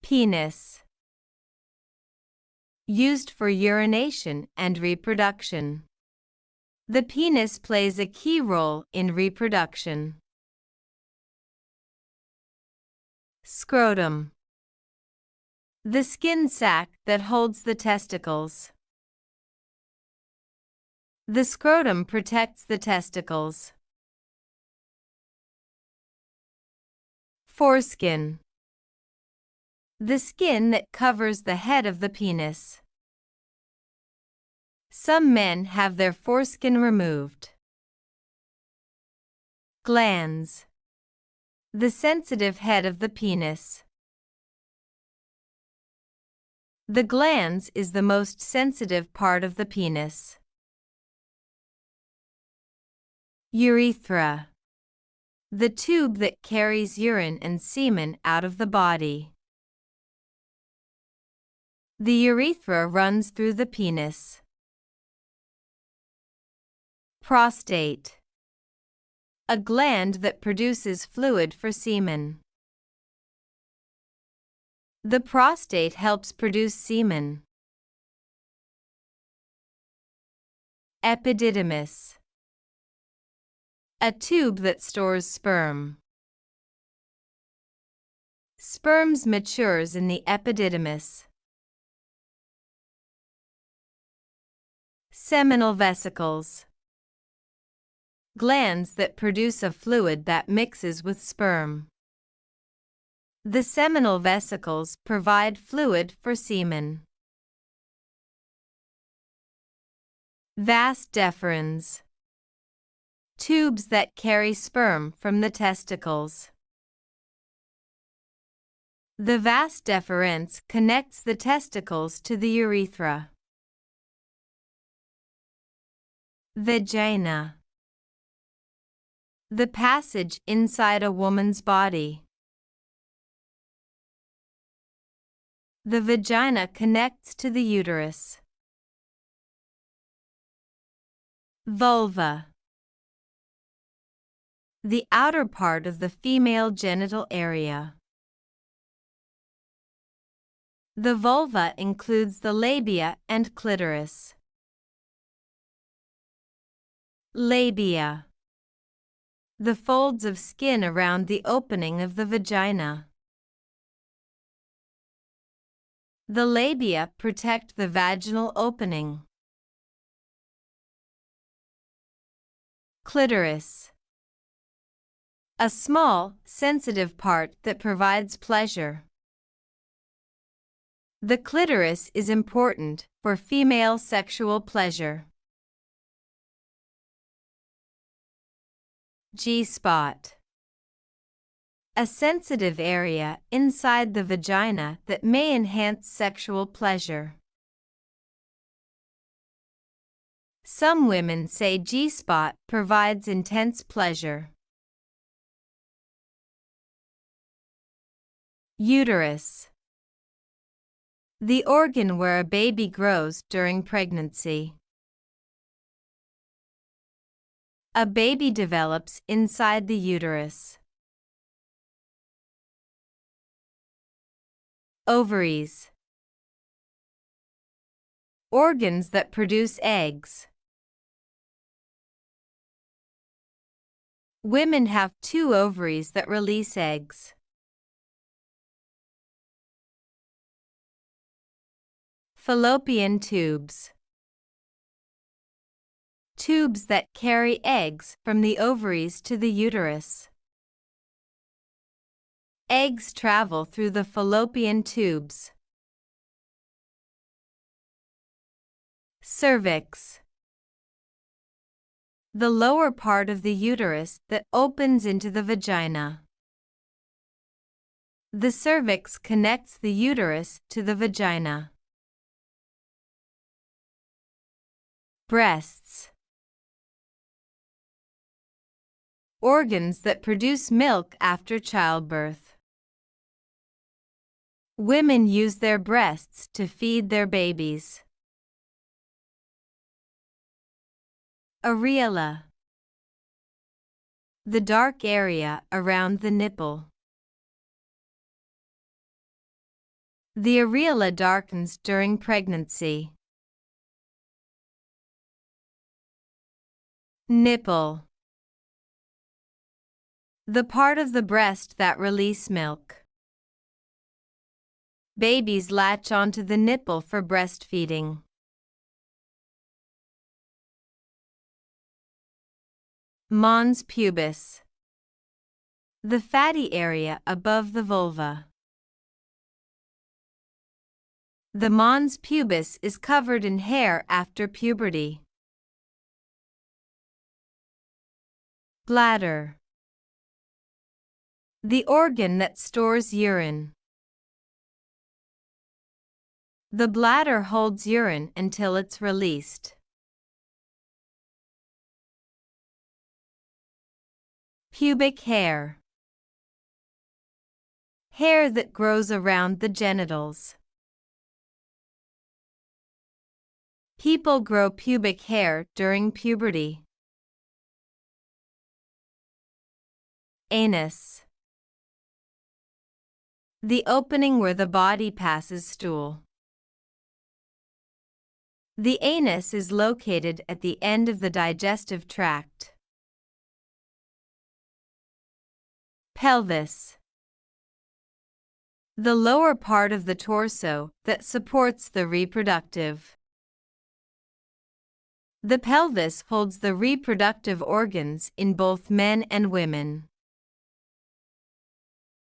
Penis. Used for urination and reproduction. The penis plays a key role in reproduction. Scrotum. The skin sac that holds the testicles. The scrotum protects the testicles. Foreskin. The skin that covers the head of the penis. Some men have their foreskin removed. Glans. The sensitive head of the penis. The glans is the most sensitive part of the penis. Urethra. The tube that carries urine and semen out of the body. The urethra runs through the penis. Prostate. A gland that produces fluid for semen. The prostate helps produce semen. Epididymis. A tube that stores sperm. Sperms matures in the epididymis. Seminal vesicles. Glands that produce a fluid that mixes with sperm. The seminal vesicles provide fluid for semen. Vas deferens. Tubes that carry sperm from the testicles. The vas deferens connects the testicles to the urethra. Vagina. The passage inside a woman's body. The vagina connects to the uterus. Vulva. The outer part of the female genital area. The vulva includes the labia and clitoris. Labia. The folds of skin around the opening of the vagina. The labia protect the vaginal opening. Clitoris. A small, sensitive part that provides pleasure. The clitoris is important for female sexual pleasure. G-spot. A sensitive area inside the vagina that may enhance sexual pleasure. Some women say G-spot provides intense pleasure. Uterus. The organ where a baby grows during pregnancy. A baby develops inside the uterus. Ovaries. Organs that produce eggs. Women have 2 ovaries that release eggs. Fallopian tubes. Tubes that carry eggs from the ovaries to the uterus. Eggs travel through the fallopian tubes. Cervix. The lower part of the uterus that opens into the vagina. The cervix connects the uterus to the vagina. Breasts. Organs that produce milk after childbirth. Women use their breasts to feed their babies. Areola. The dark area around the nipple. The areola darkens during pregnancy. Nipple. The part of the breast that release milk. Babies latch onto the nipple for breastfeeding. Mons pubis. The fatty area above the vulva. The mons pubis is covered in hair after puberty. Bladder. The organ that stores urine. The bladder holds urine until it's released. Pubic hair. Hair that grows around the genitals. People grow pubic hair during puberty. Anus. The opening where the body passes stool. The anus is located at the end of the digestive tract. Pelvis. The lower part of the torso that supports the reproductive. The pelvis holds the reproductive organs in both men and women.